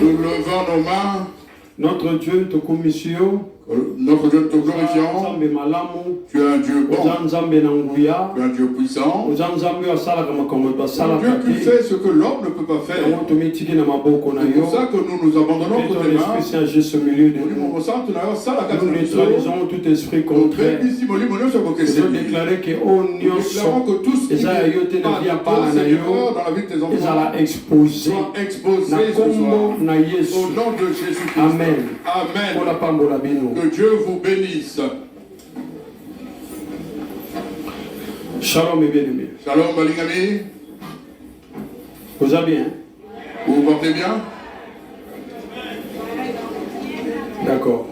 Nous levons nos mains. Notre Dieu te commission. Notre Dieu te glorifiant. Tu es un Dieu bon. Tu es un Dieu puissant. Dieu qui fait ce que l'homme ne peut pas faire. C'est pour ça que nous nous abandonnons entre tes mains. Nous neutralisons tout esprit contraire. Nous déclarons que tous qui ne viennent pas dans la vie de tes enfants, ils sont exposés au nom de Jésus-Christ. Amen. Amen. Que Dieu vous bénisse. Shalom, mes bien-aimés. Shalom, Balingami. Vous allez bien? Vous vous portez bien? D'accord.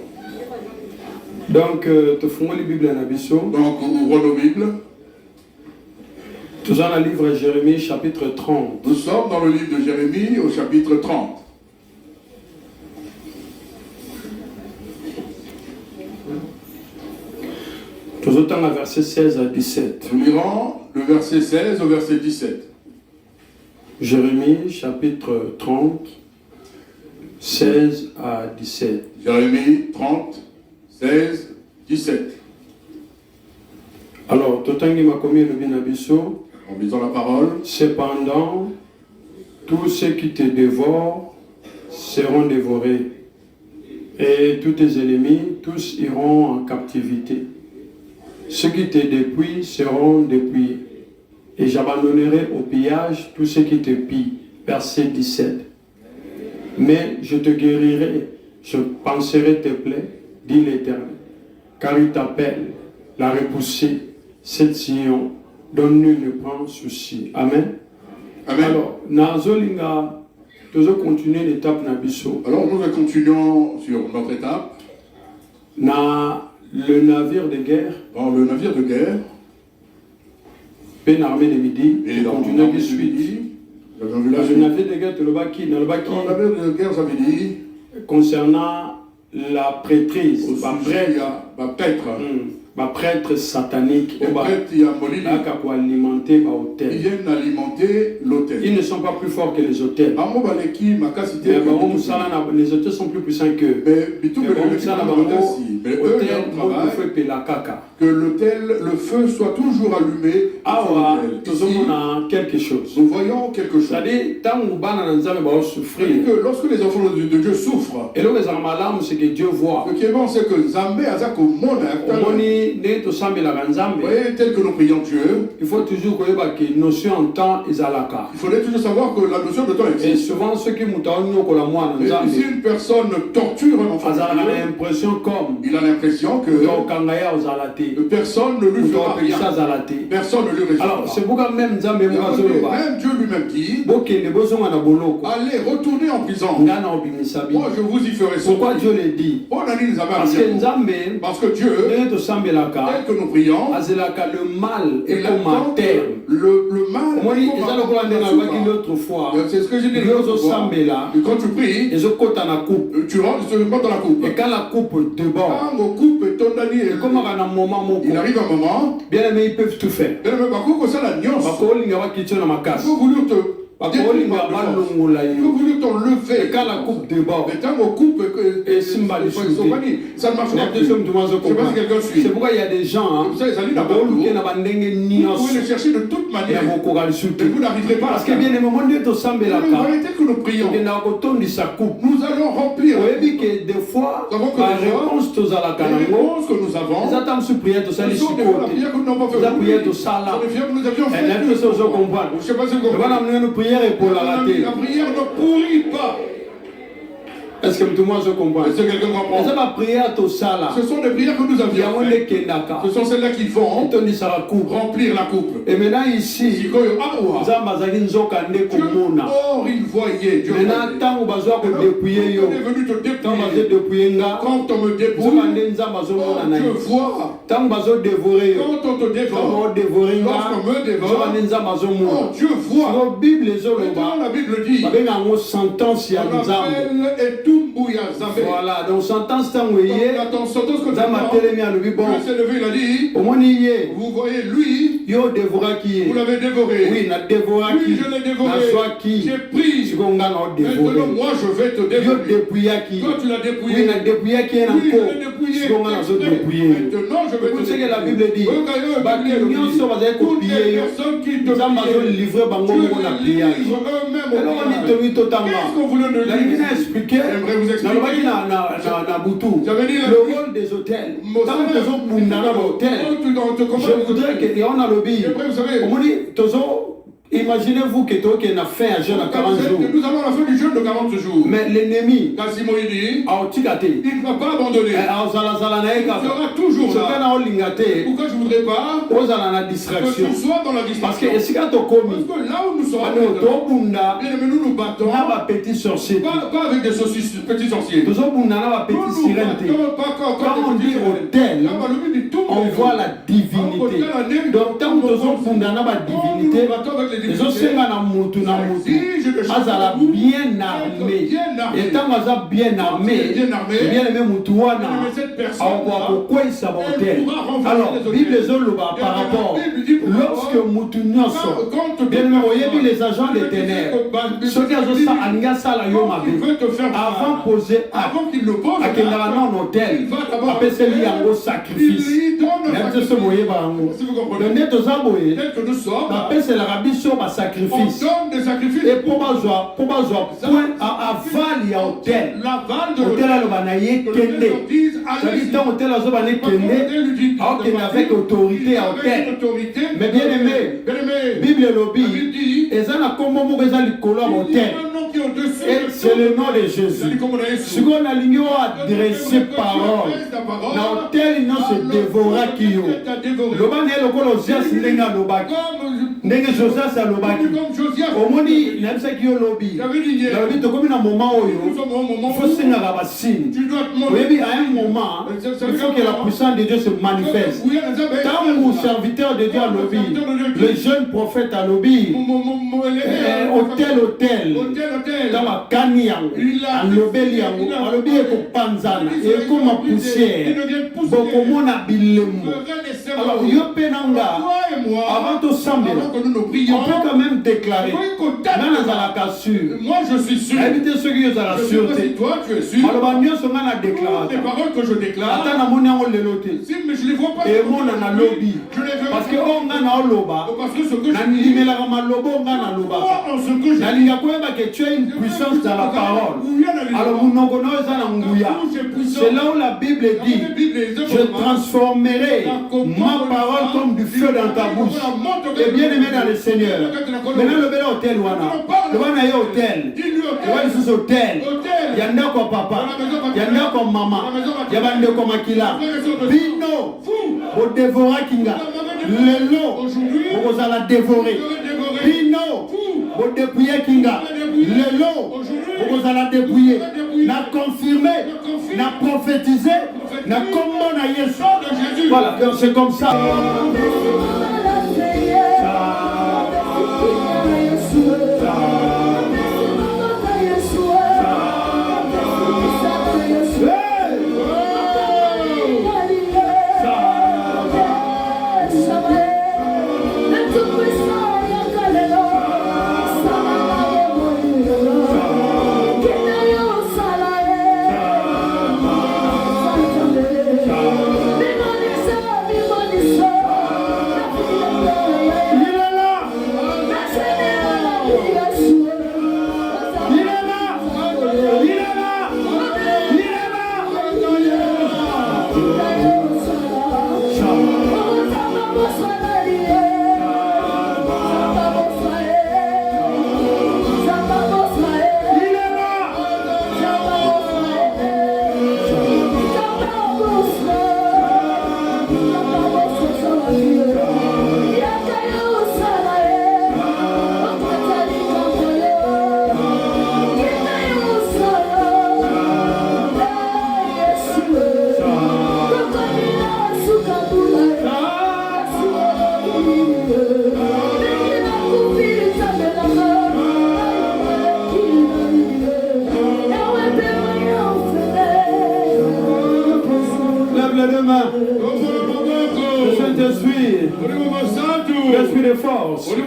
Donc, tu fais la Bible en abisso. Donc, ouvrons nos Bibles. Nous sommes dans le livre de Jérémie, chapitre 30. Nous sommes dans le livre de Jérémie, au chapitre 30. Nous sommes dans le verset 16 à 17. Nous lirons le verset 16 au verset 17. Jérémie, chapitre 30, 16 à 17. Jérémie 30, 16, 17. Alors, tout le temps m'a commis le bien abisso. En lisant la parole. Cependant, tous ceux qui te dévorent seront dévorés, et tous tes ennemis, tous iront en captivité. Ceux qui te dépouillent seront dépouillés, et j'abandonnerai au pillage tous ceux qui te pillent. Verset 17. Mais je te guérirai, je panserai tes plaies, dit l'Éternel, car il t'appelle, la repoussée, cette Sion, dont nul ne prend souci. Amen. Amen. Alors, Nazolinga, nous allons continuer l'étape Nabiso. Alors, nous continuons sur notre étape. Le navire de guerre. Dans le navire de guerre. Peine armée de midi, Et tu dans continues l'armée de de suite. midi, dans un Dans village, une affaire de guerre, tu le baki, dans le baki, on avait de guerre samedi, concernant la prêtrise, au ma sujet, il y prêtre, a un prêtre. ma prêtre satanique, Les prêtres, il y a Molini, pour alimenter ils l'hôtel. viennent alimenter l'hôtel. Ils ne sont pas plus forts que les hôtels. Amo baleki makasité Mais les hôtels sont plus puissants qu'eux. mais bitou Mais beleki mais eux hôtel, leur travail fait la caca. que l'hôtel, le feu soit toujours allumé Ah sur ouais, l'hôtel. nous Ici, avons quelque chose. nous voyons quelque chose. C'est-à-dire, tant que nous allons souffrir, C'est-à-dire que lorsque les enfants de Dieu souffrent, et là, les armes, c'est que Dieu voit. ce qui est bon, c'est que Zambé a ça comme monde. Vous voyez, tel que nous prions Dieu, Il faut toujours que les notions en temps et zalaka. il faudrait toujours savoir que la notion de temps Et existe. souvent, ceux qui m'ont Et si une personne torture un enfant de ils ont Dieu, l'impression comme il a l'impression que personne ne lui fera rien. Personne ne lui alors, restera. c'est pourquoi même Nzambe Même Dieu lui-même dit, allez, retournez en prison. Moi, je vous y ferai pourquoi sortir. Dieu le dit? On a dit, nous avons Parce que Nzambe, parce que Dieu, tel que nous prions, le mal est il comme un attend terme. le mal. Moi, est comme un l'autre fois. c'est ce que j'ai dit Dieu l'autre fois. là. Et quand tu pries, Et je compte dans la coupe. tu rentres dans la coupe. Et quand la coupe déborde, Quand on coupe ton ami, comme à un moment, il arrive un moment, bien aimé, ils peuvent tout faire. mais par contre, ça la nuance. Parce qu'il y a qui tient dans ma Il casse. faut vouloir te Parce qu'il y a il faut vouloir t'enlever. Et quand la coupe déborde, Mais quand on coupe, et Simba les ça ne marche pas. je Je sais pas si quelqu'un suit. c'est pourquoi il y a des gens, Vous savez, ça dit là-bas. Vous pouvez le chercher de toute manière. Mais vous n'arriverez pas à parce que bien les moments de Sambe la la vérité que nous prions, nous allons remplir que des fois, la réponse tous à la les réponses que nous avons. ils attendent sur prière tout ça, les Ce sont des fois la côtés. prière que nous n'avons pas fait. La prière tout ça là. Ce sont des prières que nous avions Et faites. là, tout ça, je comprends. Je ne sais pas si vous On va comprenez. amener une prière et pour la rater. La prière ne pourrit pas. Est-ce que tout le monde se comprend? Est-ce que quelqu'un comprend? Ça va prière tout ça là. Ce sont des prières que nous avions faites. Ce sont celles-là qui vont remplir la coupe. Et maintenant ici, Dieu, or il voyait. Dieu maintenant, voyait. On est venu te dépouiller. Quand on me dépouille, Dieu voit. Quand on te dévore, Quand on te dévore, lorsqu'on me dévore, Dieu voit. Maintenant, la Bible dit, on appelle Etumbuya Zambé. voilà, donc sentence tant Donc, la sentence que Dieu s'est levé, il a dit, vous voyez lui, vous l'avez dévoré. oui, na dévora Oui, qui, je l'ai dévoré. na soit qui, J'ai pris. maintenant Maintenant, moi, je vais te dévorer. qui, Toi, tu l'as dépouillé. oui, na dépouilla qui est Oui, je encore, l'ai dépouillé. dépouillé. Maintenant, je vais Vous te savez que la dépouiller. Bible dit, Toutes les personnes qui te livrer bango na prière. Alors on dit Qu'est-ce totalement. que vous voulez La Bible a expliqué, J'aimerais vous expliquer. na Boutou, J'avais dit le rôle des hôtels. Tant que nous sommes dans l'hôtel, je voudrais qu'on a le billet. Vous savez, On dit, imaginez-vous que toi qui as fait un jeûne à 40 jours, nous avons la fin du jeûne de 40 jours. mais l'ennemi Cassimo, il dit, a otikate. il ne va pas abandonner. Il sera toujours là. Pourquoi je ne voudrais pas que distraction. tu sois dans la Parce que distraction? est-ce que Parce que là où nous sommes, bien aimé, nous nous battons petit sorcier. pas avec des petits sorciers. Nous petit sirène. Quand on dit hôtel, on voit la divinité. Donc, tant que nous sommes dans la divinité, les océans na mutu azala bien armé. Et tant aza bien armé, bien aimé mutuana, pourquoi il sabotait? Alors, Bible zoloba par rapport, lorsque mutu nyonso, bien aimé, voyez les agents des ténèbres, ceux qui ont ça anga sala yo mabe, avant poser avant qu'il le pose, à kendara non hôtel, après c'est lié à un sacrifice. Même si vous voyez, le net aux aboyés, après c'est l'Arabie sur ma sacrifice. On donne des sacrifices. Et pour point à aval, il y a hôtel. Hôtel à l'obanaye kende. C'est-à-dire tant hôtel à l'obanaye kende, alors qu'il avec autorité à hôtel. Mais bien aimé, Bible lobby, et ça n'a comme mot que ça l'icolo à hôtel. Et C'est le nom de Jésus. Ce qu'on a ligné à adresser parole. Dans tel nom se dévora qui yo. L'obane est le colosias n'enga l'obaki. N'enga Josias à l'obaki. Au moni n'aime qui yo lobby. Lobby to comme un moment où il faut signer la bassine. Oui, à un moment, il faut que la puissance de Dieu se manifeste. Tant où serviteur de Dieu à lobby, le jeune prophète à lobby, hôtel, dans la Kanyang, à l'obéliang, à lobby et pour Panzana, et comme ma poussière, beaucoup mon habillement. Alors, Yopenanga, avant de sembler, on peut quand même déclarer, moi je suis sûr. Évitez ceux qui sont à la sûreté. Toi tu es sûr. Alors, Dieu se met à déclarer. Les paroles que je déclare. Si, mais je ne les vois pas. Et moi, on a lobby. Parce que on a un loba. Parce que ce que je dis, tu as une puissance dans la parole. Alors, c'est là où la Bible dit, je transformerai ma parole comme du feu dans ta bouche. Et bien aimé dans le Seigneur. Maintenant, le bel hôtel, le wana est hôtel. Le wana est hôtel. Il y en a comme papa. Il y en a comme maman. Il y en a comme Akila. Bino, au dévorer Kinga. Le lot, vous allez dévorer. Bino, au dépouiller Kinga. Le lot, vous allez dépouiller. N'a confirmé, n'a prophétisé, n'a commandé Jésus. Voilà, c'est comme ça. L'esprit de force, le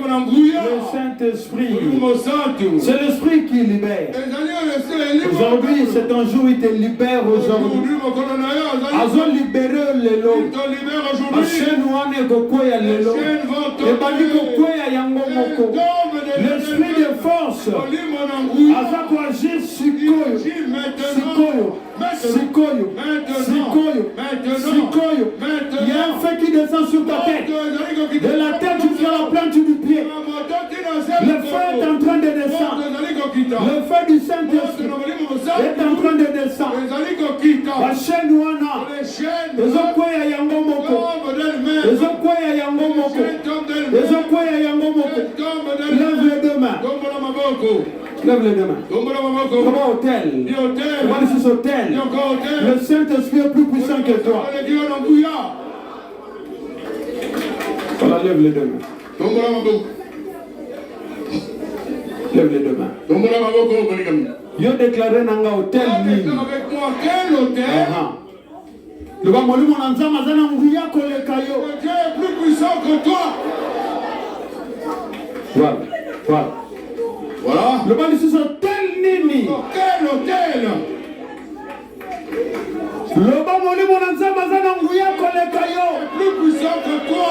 Saint-Esprit, c'est l'Esprit qui libère. Aujourd'hui, c'est un jour où il te libère aujourd'hui. Ils ont libéré les lots. L'esprit de force, il y a un feu qui descend sur ta tête. De la tête jusqu'à la plante du pied. Le feu est en train de descendre. Le feu du Saint-Esprit est en train de descendre. La chaîne ouana. Les okoya yango moko. Les okoya yango moko. Les okoya yango moko. Lève les deux mains. Lève les deux mains. Comment hôtel? Comment est-ce hôtel? Le Saint-Esprit est plus puissant que toi. Voilà, lève les deux mains. Lève les deux mains. Yo déclaré nanga hôtel ni. Quel hôtel? Le ba moli mon anza mazana nguya koleka yo. Dieu est plus puissant que toi. Voilà. Voilà. Le ba c'est hôtel nini. Quel hôtel? Le ba moli mon anza mazana nguya koleka yo. Plus puissant que toi.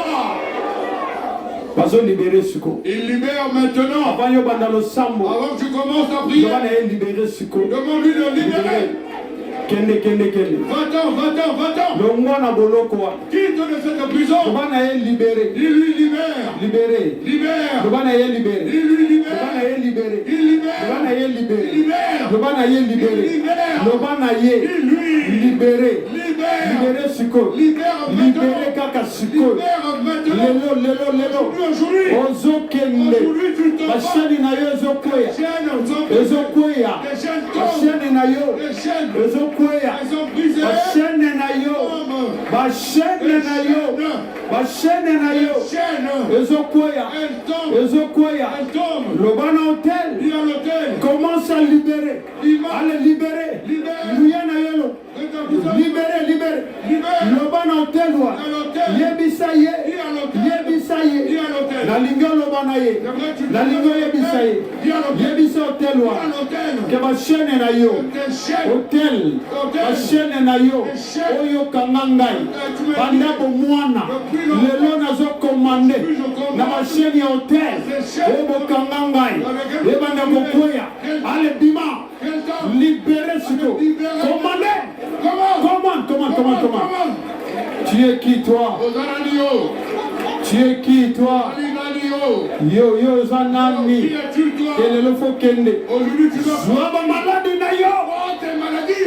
Il libère maintenant. Avant que tu commences à prier, demande-lui de libérer. Va-t'en. Longwana boloko wa. Quitte de cette prison. Lobana ye libéré. Il lui libère. Libéré. Libère. Lobana ye libéré. Il lui libère. Lobana ye libéré. Il libère. Lobana ye libéré. Il libère. Lobana ye libéré. Il libère. Lobana ye Il lui libéré. libère. Libéré siko. Libère maintenant. Libéré kaka siko. Libère maintenant. Lelo. Aujourd'hui. Ozokende. Aujourd'hui tu te Bashani na yo ezokwea. Ezokwea. Les chaînes tombent. Bashani na yo. Les chaînes. Ezokwea. Elles sont brisées. Bashani na yo. Bashani na yo. Bashani na yo. Les chaînes. Ezokwea. Elles tombent. Ezokwea. Elles tombent. Lobana hôtel. Il y a l'hôtel. Commence à libérer. Allez libérer. Libère. Luyana yelo. Libéré. Lobana hôtel wa. Yebisa ye. Yebisa ye. La linga lobana ye. La linga yebisa ye. Yebisa hôtel wa. Que ba chaîne na yo. Hôtel. Ba chaîne na yo. Oyo kangangai. Banda bo mwana. Lelo nazo commandé. Na ba chaîne ya hôtel. Obo kangangai. Ebanda bo koya. Allez bima. Libérez siko. Comment? Tu es qui toi? Tu es qui toi? Yo zanami. Quel est le faux kende? Sois malade na yo.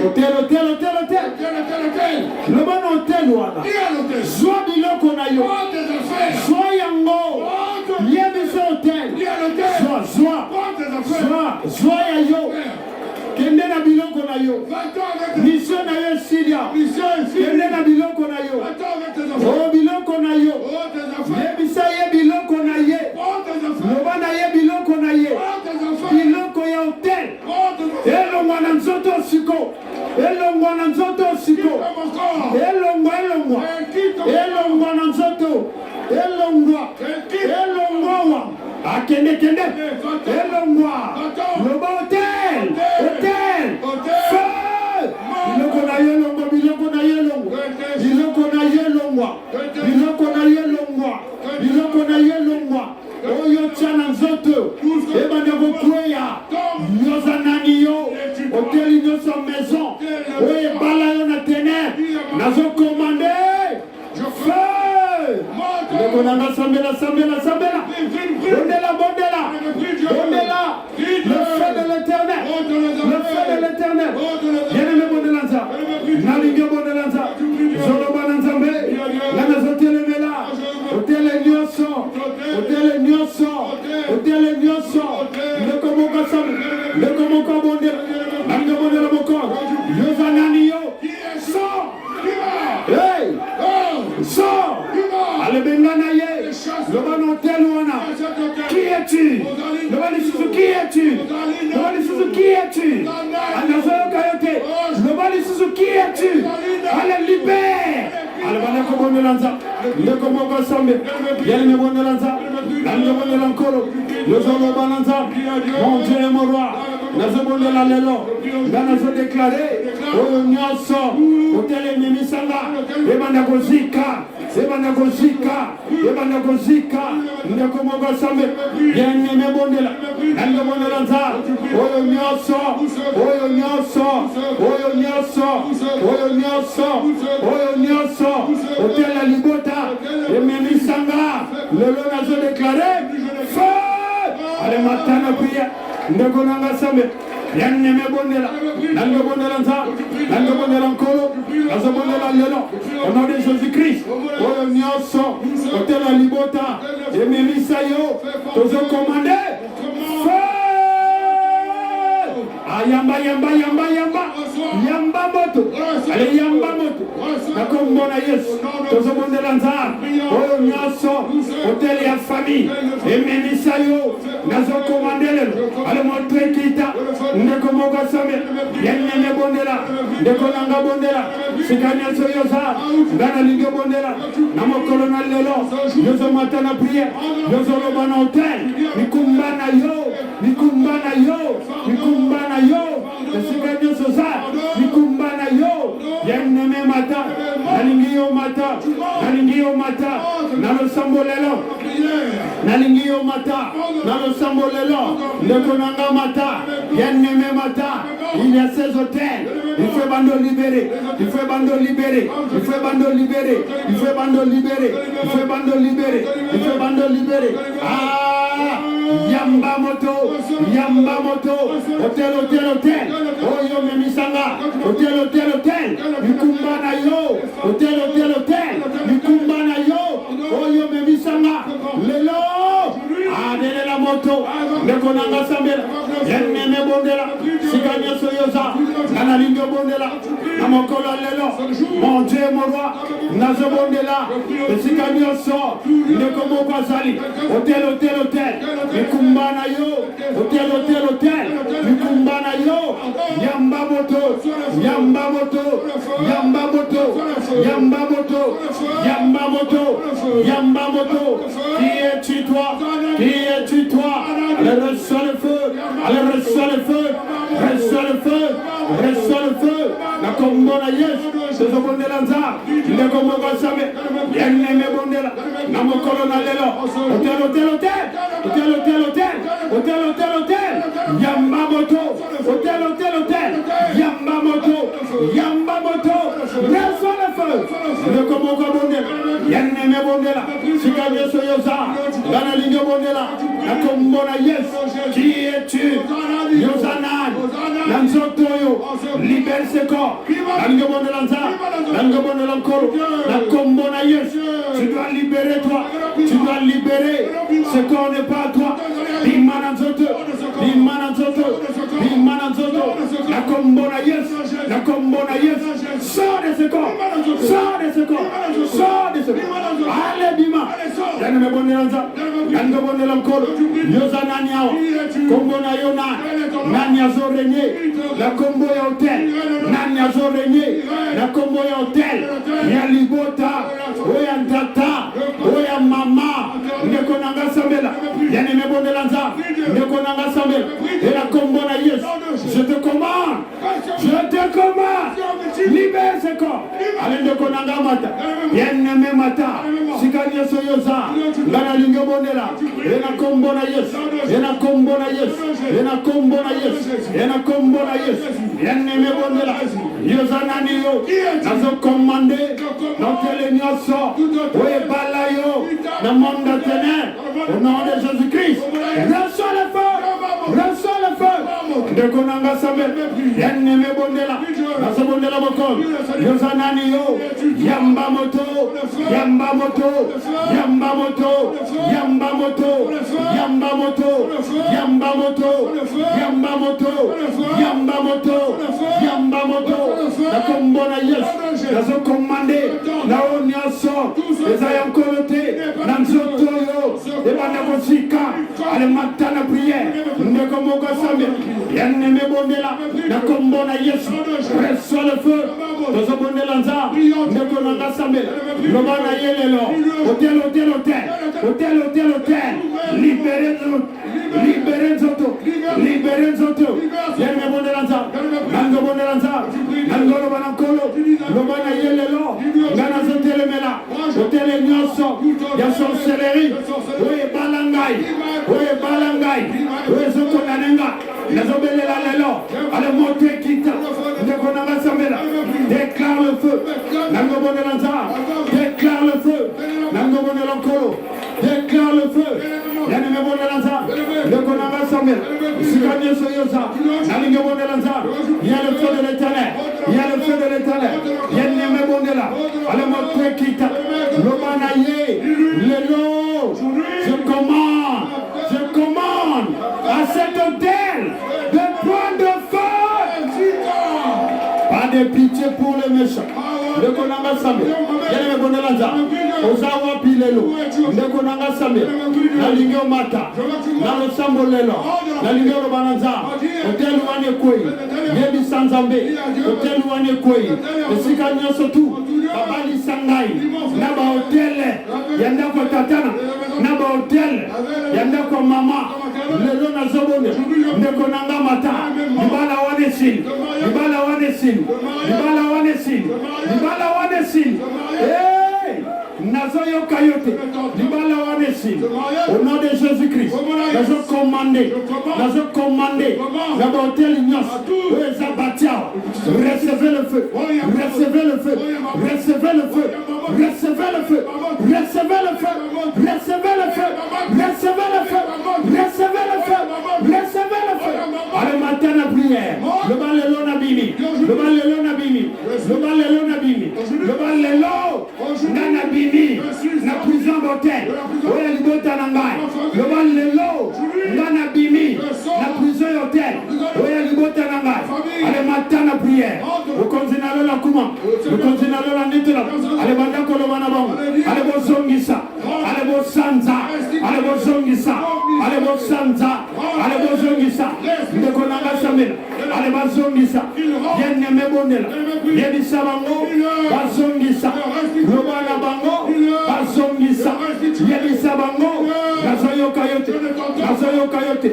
Hôtel. Le bon hôtel wana. Sois biloko na yo. Sois yango. Yebise hôtel. Sois ya yo. Kende na biloko na yo. Mission na yo Syria. Kende na biloko na yo. Oh biloko na yo. Yebisa ye biloko na ye. Loba na ye biloko na ye. Biloko ya hotel. Elongwa na nzoto siko. Elongwa na nzoto siko. Elongwa na nzoto. Elongwa wa. Akende. Elongwa. Loba hotel. Feu. Biloko na ye longwa. Biloko na ye longwa. Oyo chana nzoto. Eba nebo kweya. Yoza nani yo. Hôtel nyoso maison. Oye bala yo na tener. Nazo commandé. Feu. Biloko na nga sambela. Bondela. Le feu de l'éternel. Bien-aimé bondelanza. Nalinga bondelanza. Zolo bananzambe. Lana zotele mela. Hôtel Nyoso. Le komoka bondela. Nanga bondela moko. Yoza nani yo. Hey. Allez bengana ye. Le ban hôtel wana. Qui es-tu? Le ban isuzu qui es-tu? Anazoyo kayote. Le ban isuzu qui es-tu? Allez libère. Allez banako bondelanza. Ndeko moko sambe. Yelme bondelanza. Nanga bondelankolo. Yozolo bananza. Mon Dieu est mon roi. Nazo bondela lelo. Nazo déclaré. Oyo nyoso. Hôtel Mimisanga. Ebanda kozika. Ndeko moko sambe. Yelme bondela. Nanga bondelanza. Oyo nyoso. Hôtel la Libota. Mimisanga. Lelo nazo déclaré. Feu. Allez matana pia. Ndeko nanga sambe. Yanne me bondela. Nanga bondela nkolo. Nazo bondela lelo. Au nom de Jésus-Christ. Oyo nyoso. Hôtel la Libota. Ememisa yo. Tozo commandé. Feu. Yamba moto. Allez yamba moto. Nakombona Yesu. Tozo bondela nza. Oyo nyoso. Hôtel ya famille. Ememisa yo. Nazo commandé lelo. Allez montre kita. Ndeko moko sambe. Yanne bondela. Ndeko nanga bondela. Sikanya soyosa. Ngana lingo bondela. Namokolo na lelo. Yozo matana prière. Yozo lobana hotel. Nikumbana yo. Sikanya sosa. Nikumbana yo. Yanne me mata. Nalingio mata. Nalo sambolelo. Nalingio mata. Nalo sambolelo. Ndeko nanga mata. Yanne me mata. Il y a 16 hôtels. Il faut bando libéré. Il faut bando libéré. Il faut bando libéré. Il faut bando libéré. Il faut bando libéré. Il faut bando libéré. Ah, Yamba moto. Yamba moto. Hôtel, hôtel, hôtel. Oh yo memisanga. Hôtel, hôtel, hôtel. Mikumbana yo. Hôtel, hôtel, hôtel. Mikumbana yo. Oh yo memisanga. Lelo. Ah, dele la moto. Nekonanga sambela. Yenne bondela. Siganya soyoza. Nana lingo bondela. Namokolo lelo. Mon Dieu, mon roi. Nazo bondela. Siganya so. Nekomo bazali. Hôtel, hôtel, hôtel. Mikumbana yo. Hôtel, hôtel, hôtel. Mikumbana yo. Yamba moto. Yamba moto. Yamba moto. Yamba moto. Yamba moto. Yamba moto. Qui es-tu toi? Qui es-tu toi? Allez, reçois le feu. Allez, reçois le feu. Reçois le feu. Reçois le feu. La commona yes. C'est ce qu'on est là. Le commona sabe. Bien aimé bondela. Namo colonna lelo. Hôtel, hôtel, hôtel. Hôtel, hôtel, hôtel. Hôtel, hôtel, hôtel. Yamba moto. Hôtel, hôtel, hôtel. Yamba moto. Yamba moto. Reçois le feu. Le commona bondela. Bien aimé bondela. Sikanye soyoza. Dana lingo bondela. La commona yes. Qui es-tu? Yosanan. Nanzotoyo. Libère ce corps. Lango bondelanza. Lango bondelanko. La commona yes. Tu dois libérer toi. Tu dois libérer ce corps n'est pas à toi. Bimananzoto. Bimananzoto. Bimananzoto. La commona yes. La commona yes. Sors de ce corps. Sors de ce corps. Sors de ce corps. Allez bima. Yaneme bondelanza. Lango bondelanko. Yosananiao. Combona yona. Nanya zorene. La combo ya hotel. Nanya zorene. La combo ya hotel. Ya libota. Oya ndata. Oya mama. Ndeko nanga sambela. Yaneme bondelanza. Ndeko nanga sambela. Et la combo na yes. Je te commande. Je te commande. Libère ce corps. Allez ndeko nanga mata. Yaneme mata. Sikanya soyoza. Ngana lingo bondela. Et la combo na yes. Et la combo na yes. Et la combo na yes. Et la combo na yes. Yaneme bondela. Yozanani yo. Nazo commandé. Notre l'union sort. Oui, balayo. Le monde de ténèbres. Au nom de Jésus-Christ. Reçois le feu. Reçois le feu. De Konanga Sabel. Yaneme bondela. Nazo bondela bokon. Yozanani yo. Yamba moto. Yamba moto. Yamba moto. Yamba moto. Yamba moto. Yamba moto. Yamba moto. Yamba moto. Yamba moto. La combona yes. Nazo commandé. La onia sort. Les ayants colotés. Nanzoto yo. Et banabosika. Allez matana prière. Ndekomogo sambe. Yaneme bondela. La combona yes. Reçois le feu. Nazo bondela nza. Ndekonanga sambe. Lobana yelelo. Hôtel, hôtel, hôtel. Hôtel, hôtel, hôtel. Libérez nous. Libérez Zoto. Libérez Zoto. Yaneme bondela nza. Nango bondela nza. Nango lobana kolo. Lobana yelelo. Ngana zotele mela. Hôtel nyoso. Ya sorcellerie. Oui, balangai. Oui, balangai. Oui, Zoto nanenga. Nazobelela lelo. Allez monter kita. Ndekonanga samela. Déclare le feu. Nango bondela nza. Déclare le feu. Nango bondela kolo. Déclare le feu. Yaneme bondela nza. Ndekonanga samela. Sikanye soyoza. Nalingo bondela nza. Il y a le feu de l'Éternel. Il y a le feu de l'Éternel. Yaneme bondela. Allez monter kita. Lobanaye. Lelo. Je commande à cet hôtel de prendre feu. Pas de pitié pour les méchants. Le konanga sambe. Yaneme bondela nza. Ozawa pilelo. Ndekonanga sambe. Nalingo mata. Nalo sambo lelo. Nalingo robananza. Hotel wane koi. Yebi sanzambe. Hotel wane koi. Esika nyoso tu. Babali sangai. Naba hotel. Yanda kwa tatana. Naba hotel. Yanda kwa mama. Lelo na zobone. Ndekonanga mata. Nibala wane sin. Nibala wane sin. Nibala wane sin. Nibala wane sin. Hey! Nazo yo kayote. Nibala wane ici, au nom de Jésus-Christ, nous avons commandé, la beauté l'ignoce, recevez le feu, recevez le feu, recevez le feu, recevez le feu, recevez le feu, recevez le feu, recevez le feu, recevez le feu, recevez le feu. Allez, matin la prière, le bal est l'on abimi, le bal est l'on abimi, le bal est l'on abimi, le bal est l'on abimi, la prison d'hôtel, oya libota nangai, le bal est l'on abimi, la prison d'hôtel, oya libota nangai. Allez, matin la prière, vous continuez à la kuma, vous continuez à la nitela, allez, bandako le manabon, allez, vous zongisa, allez, vous sanza, allez, vous zongisa, allez, vous sanza, allez, vous zongisa, ndekonanga samela, allez, vous zongisa, yenne mebonela, yebisa bango, bazongisa, lobana bango, bazongisa, yebisa bango, nazoyoka yote,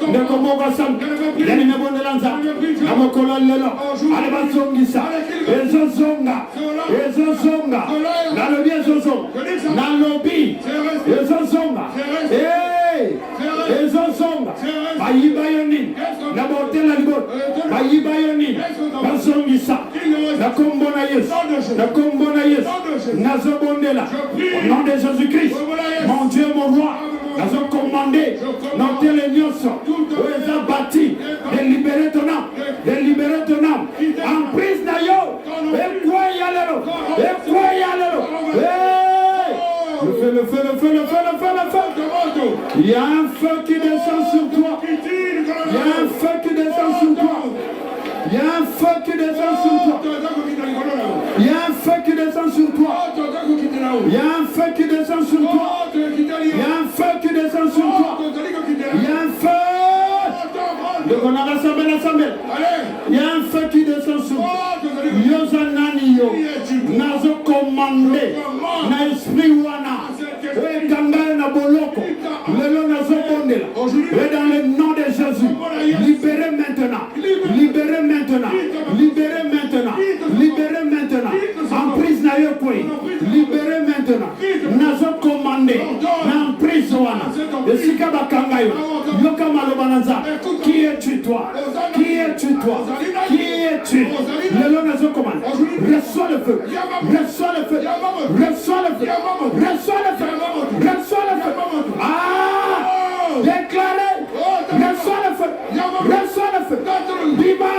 ndekomoga sam, yenne mebonela nza, namokolo lelo, allez, bazongisa, ezozonga, nalobi ezozonga, nalobi ezozonga, ezozonga, bayiba yoni, na botela libot, bayiba yoni, bazongisa, na kombo na Yesu, nazobondela, au nom de Jésus-Christ, mon Dieu, mon roi, nazo commandé, notre l'ignoce, où ils ont bâti, de libérer ton âme, en prise d'ailleurs, et quoi y aller, le feu. Il y a un feu qui descend sur toi. Il y a un feu qui descend sur toi. Il y a un feu qui descend sur toi. Il y a un feu qui descend sur toi. Il y a un feu qui descend sur toi. Il y a un feu qui descend sur toi. Il y a un feu. Il y a un feu qui descend sur toi. Yozanani yo. Nazo commandé. Na esprit wana. Et kanga na boloko. Lelo nazo bondela. Et dans le nom de Jésus. Libérez maintenant. Libérez maintenant. En prise na yo kwe. Libérez maintenant. Nazo commandé. Na en prise wana. Et sika bakanga yo. Yoka malobananza. Qui es-tu toi? Qui es-tu toi? Qui es-tu? Lelo nazo commandé. Reçois le feu. Reçois le feu. Reçois le feu. Reçois le feu. Reçois le feu. Ah! Déclarez. Reçois le feu. Reçois le feu. Bima.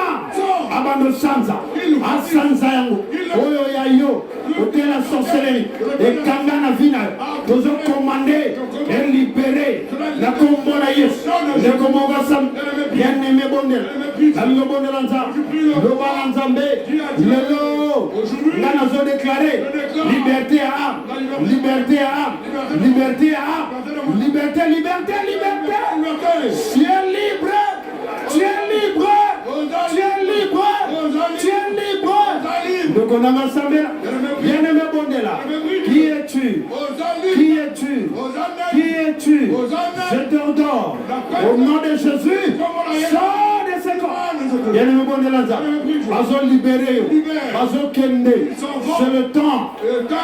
Abando sanza. Asanza yango. Oyo ya yo. Ote la sorcellerie. Et kanga na vina. Nous avons commandé et libéré la commande à Yesu. Le commande sam. Bien aimé bondel. La bondel anza. Le balanzambe. Lelo. Là nous avons déclaré liberté à âme. Liberté à âme. Liberté à âme. Liberté. Tu es libre. Tu es libre. Tu es libre. Tu es libre. Donc on a ensemble. Bien aimé bondela. Qui es-tu? Qui es-tu? Qui es-tu? Je t'ordonne. Au nom de Jésus. Sors de ces corps. Bien aimé bondela. Bazo libéré. Bazo kende. C'est le temps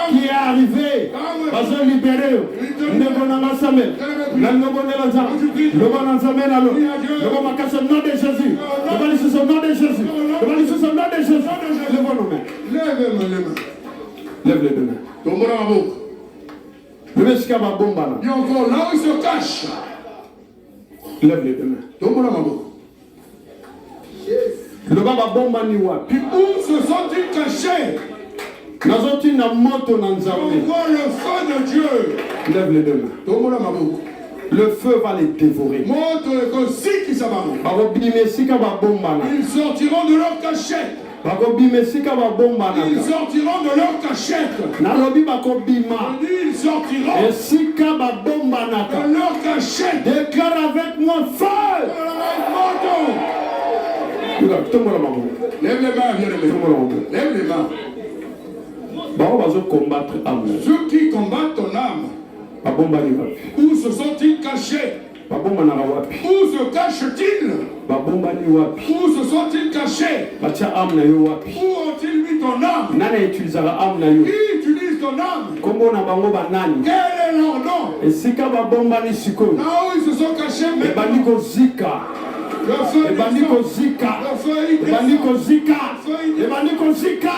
qui est arrivé. Bazo libéré. Ne bonanga samel. Nango bondela. Le bon ensemble alors. Le bon makasa au nom de Jésus. Le bon Jésus au nom de Jésus. Le bon Jésus au nom de Jésus. Le bon nom. Lève les deux mains. Le monsieur va bomba là. Il y a encore là où il se cache. Lève les deux mains. Le baba bomba ni wapi. Où se sont-ils cachés? Nazoti na moto na nzambe. On voit le feu de Dieu. Lève les deux mains. Le feu va les dévorer. Ils sortiront de leur cachette. Ils sortiront de leur cachette. Ils sortiront de leur cachette. Déclare avec moi feu. Lève les mains, lève les mains. Ceux qui combattent ton âme, où se sont-ils cachés? Où se cachent-ils? Où se sont-ils cachés? Où ont-ils mis ton âme? Qui utilise ton âme? Quel est leur nom. Et si Kababombani Siko. Là où ils se sont cachés, Et Baniko Zika. Et Baniko Zika. Et Baniko Zika. Et Baniko Zika.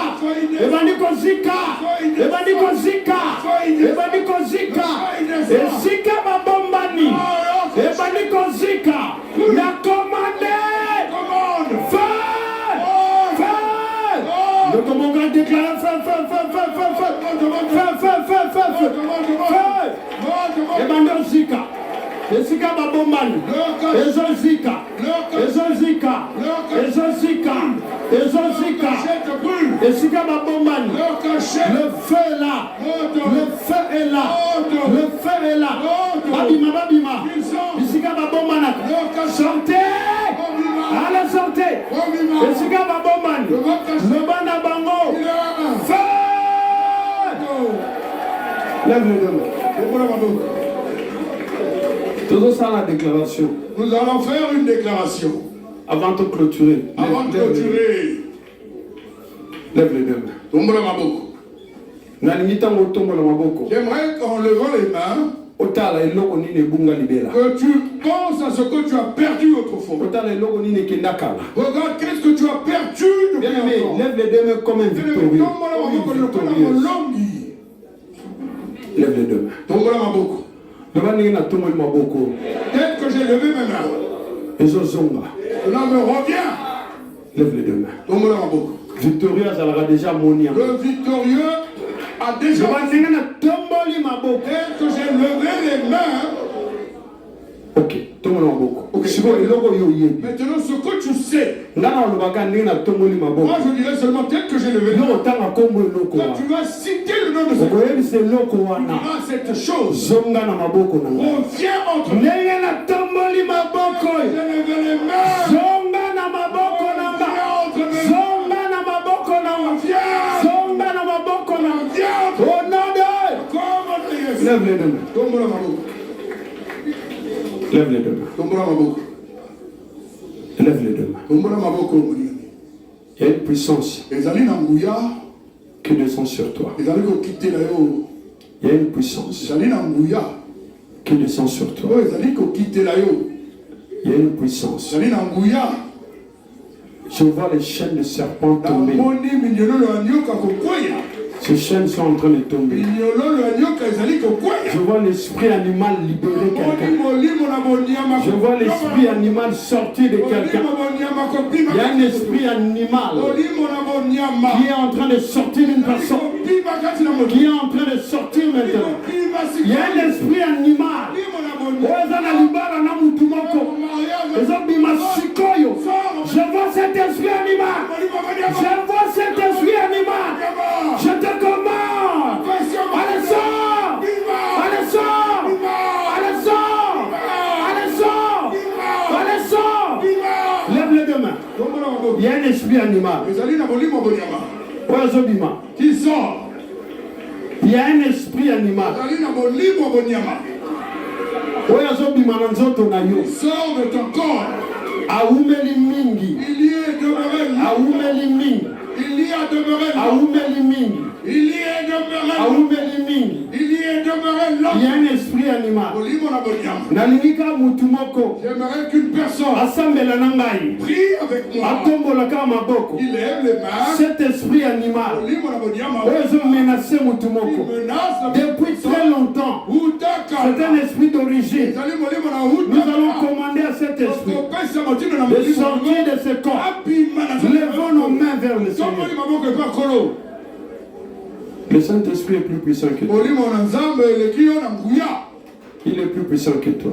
Et Baniko Zika. Et Baniko Zika. Et Baniko Zika. Et Zika Babombani. Et Baniko Zika. La commandé. Feu. Le commandant déclare feu. Et Baniko Zika. Et Zika Babombani. Et Zika. Et Zika. Et Zika. Et Zika. Et Zika Babombani. Le feu est là. Le feu est là. Le feu est là. Babima. Zika Babombani. Sortez. Allez, sortez. Et Zika Babombani. Le bana bango. Feu. Lève le dos. Toujours ça la déclaration. Nous allons faire une déclaration. Avant de clôturer. Avant de clôturer. Lève les deux. J'aimerais qu'en levant les mains, que tu penses à ce que tu as perdu autrefois. Regarde qu'est-ce que tu as perdu depuis longtemps. Lève les deux mains comme un victorieux. Lève les deux mains. Dès que j'ai levé mes mains, cela me revient. Lève les deux mains. Victorieux a déjà moni. Le victorieux a déjà. Dès que j'ai levé les mains. Ok. Maintenant, ce que tu sais. Moi, je dirais seulement tel que j'ai levé les mains. Quand tu vas citer le nom de ce Dieu, tu diras cette chose. Reviens entre nous. J'ai levé les mains. Lève les deux mains. Lève les deux mains. Lève les deux mains. Il y a une puissance qui descend sur toi. Il y a une puissance qui descend sur toi. Il y a une puissance. Je vois les chaînes de serpents tomber. Ces chaînes sont en train de tomber. Je vois l'esprit animal libérer quelqu'un. Je vois l'esprit animal sortir de quelqu'un. Il y a un esprit animal qui est en train de sortir d'une personne. Qui est en train de sortir maintenant. Il y a un esprit animal. Je vois cet esprit animal. Je vois cet esprit animal. Je te commande. Allez, sors. Allez, sors. Allez, sors. Allez, sors. Allez, sors. Lève les deux mains. Il y a un esprit animal. Qui sort. Il y a un esprit animal. Sors de ton corps. Il y est demeuré là. Il y a demeuré là. Il y est demeuré là. Il y est demeuré là. Il y a un esprit animal. J'aimerais qu'une personne prie avec moi. Il lève les mains. Cet esprit animal menace depuis très longtemps. C'est un esprit d'origine. Nous allons commander à cet esprit de sortir de ce corps. Levons nos mains vers le Seigneur. Le Saint-Esprit est plus puissant que toi. Il est plus puissant que toi.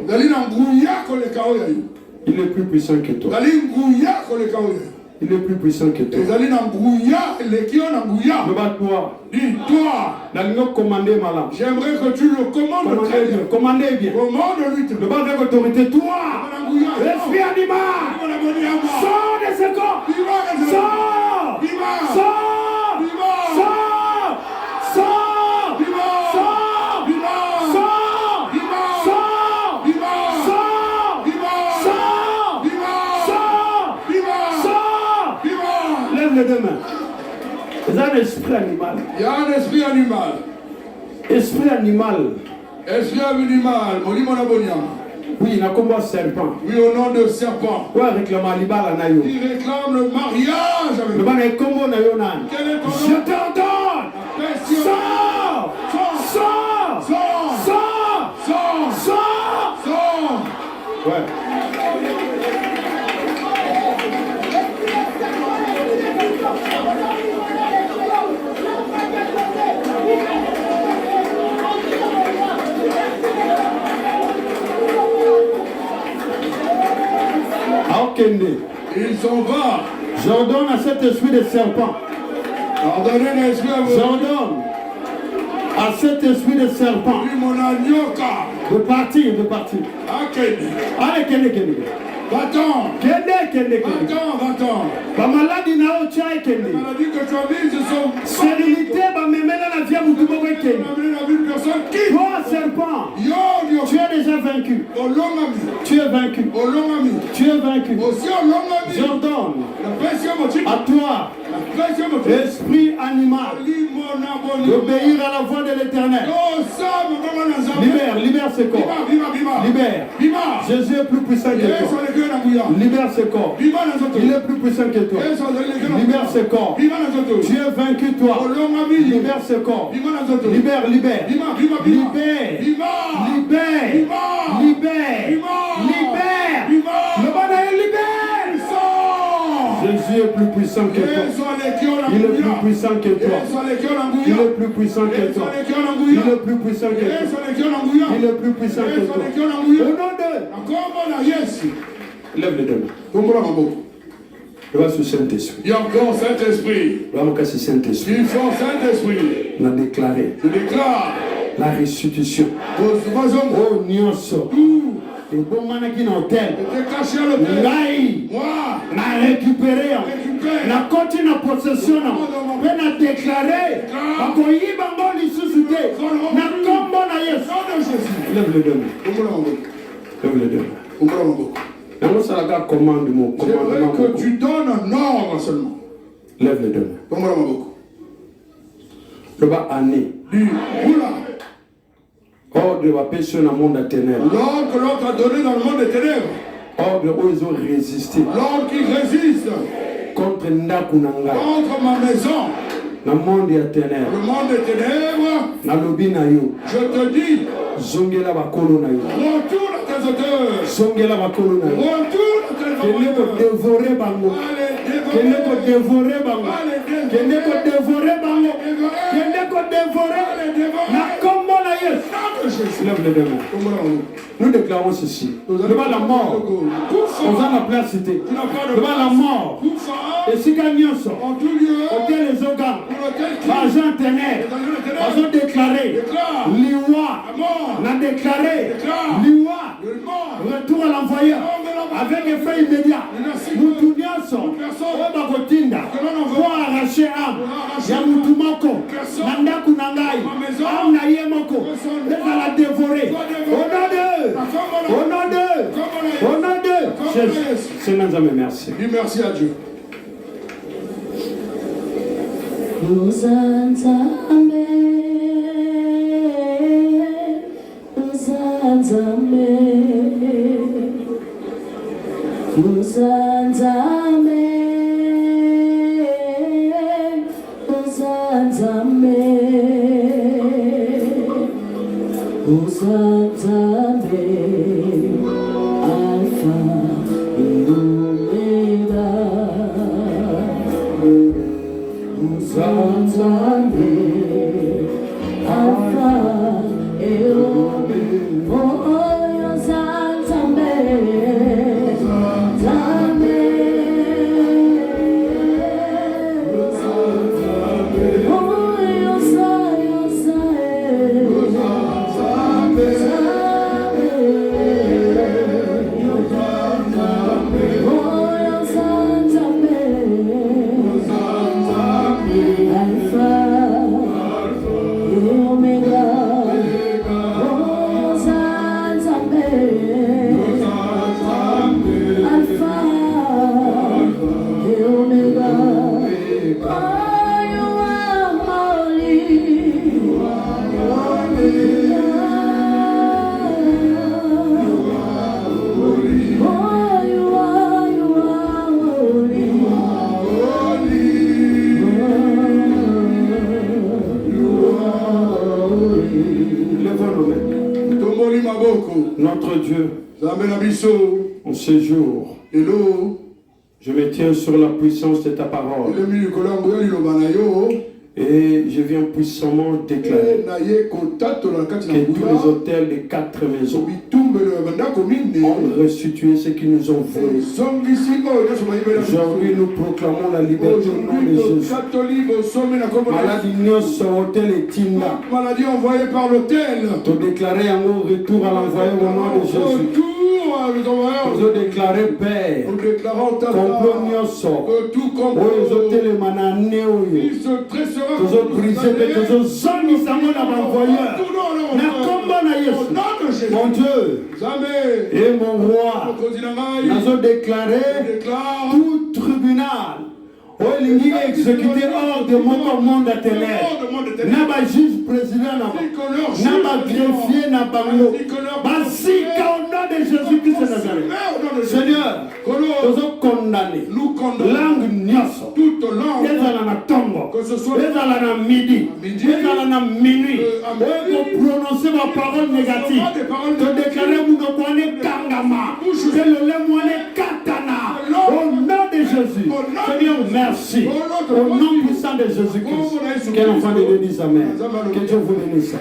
Il est plus puissant que toi. Il est plus puissant que toi. Dis-toi. J'aimerais que tu le commandes très bien. Commandez bien. Commande-lui. Le bas avec autorité. Toi, l'esprit animal, sors de ce corps. Sors. Sors. Demain. Il y a un esprit animal. Il y a un esprit animal. Esprit animal. Esprit animal, Oui, il a comme un serpent. Oui, au nom de serpent. Ouais, réclame Alibala Nayo. Il réclame le mariage avec le ban est comme Nayo Nan. Quel est ton nom? Je t'ordonne. Sors! Sors! Sors! Sors! Sors! Sors! Sors! Ouais. Il s'en va. J'ordonne à cet esprit de serpent. Ordonnez l'esprit à vous. J'ordonne à cet esprit de serpent de partir, de partir. Allez, Kende. Va-t'en. Kende. Va-t'en. Ba maladie na o chai Kende. La maladie que tu as mise, ce sont... Sérénité, ba memela la vie à Moutoumou Kende. Toi, serpent, tu es déjà vaincu. Tu es vaincu. Tu es vaincu. J'ordonne à toi, esprit animal, d'obéir à la voix de l'Éternel. Libère ce corps. Libère. Jésus est plus puissant que toi. Libère ce corps. Il est plus puissant que toi. Libère ce corps. Tu es vaincu, toi. Libère ce corps. Libère. Le bonheur libère. Jésus est plus puissant que toi. Il est plus puissant que toi. Il est plus puissant que toi. Il est plus puissant que toi. Il est plus puissant que toi. Au nom de... Lève les deux mains. Le va sur Saint-Esprit. Il y a encore Saint-Esprit. Le va casser Saint-Esprit. Il faut Saint-Esprit. On a déclaré. Je déclare la restitution. Oh, Nyonso. Et bon manaki na hôtel. Ngai. Na récupéré. Na koti na possession. Na déclaré. Akoyiba ngoli susute. Na kombo na Yesu. Lève le deux mains. Lève le deux mains. J'aimerais que tu donnes un ordre seulement. Lève les deux mains. Le bas année. Ordre de la personne dans le monde des ténèbres. L'ordre que l'autre a donné dans le monde des ténèbres. Ordre où ils ont résisté. L'ordre qui résiste. Contre Ndakunanga. Contre ma maison. Dans le monde des ténèbres. Le monde des ténèbres. Dans le binayo. Je te dis. Zongela bakolo na yo. Retourne à tes auteurs. Zongela bakolo na yo. Retourne à tes auteurs. Kende ko dévorer bango. Kende ko dévorer bango. Kende ko dévorer bango. Kende ko dévorer. Na kombo na Yesu. Lève les deux mains. Nous déclarons ceci. Devant la mort. On va la place cité. Devant la mort. Et si gagnons ça. Auquel les organes. Agents ténèbres. Ils ont déclaré. Liwa. On a déclaré l'IWA, retour à l'envoyeur, avec effet immédiat. Nous tournions au Bagotinda pour arracher âme. Yamoutumoko, Nandaku Nangai, âme Nayemoko, et va la dévorer. Au nom de Jésus. Seigneur, merci. Dis merci à Dieu. En ce jour, je me tiens sur la puissance de ta parole. Et je viens puissamment déclarer que tous les hôtels des 4 maisons ont restitué ce qu'ils nous ont volé. Aujourd'hui, nous proclamons la liberté au nom de Jésus. Maladie sur hôtel et Tinda. Maladie envoyée par l'hôtel. Tu déclarer un retour à l'envoyé au nom de Jésus. Nous déclarons Père, complot nyonso, aux hôtels mananés, nous avons brisé, nous avons zongi samo na l'envoyeur. Na combat na Yesu, mon Dieu et mon roi, nous avons déclaré tout tribunal. Il est exécuté hors de mon monde à ténèbres. N'a pas juge président, n'a pas greffier, n'a pas mot. Basika au nom de Jésus-Christ de Nazareth. Seigneur, nous sommes condamnés. Langue nyoso. Les alana tombo. Les alana midi. Les alana minuit. Pour prononcer ma parole négative. De déclarer mon nom kangama. Que le lemoine katana. Au nom de Jésus. Seigneur, merci. Au nom puissant de Jésus-Christ. Quel enfant de Dieu dise Amen. Que Dieu vous bénisse.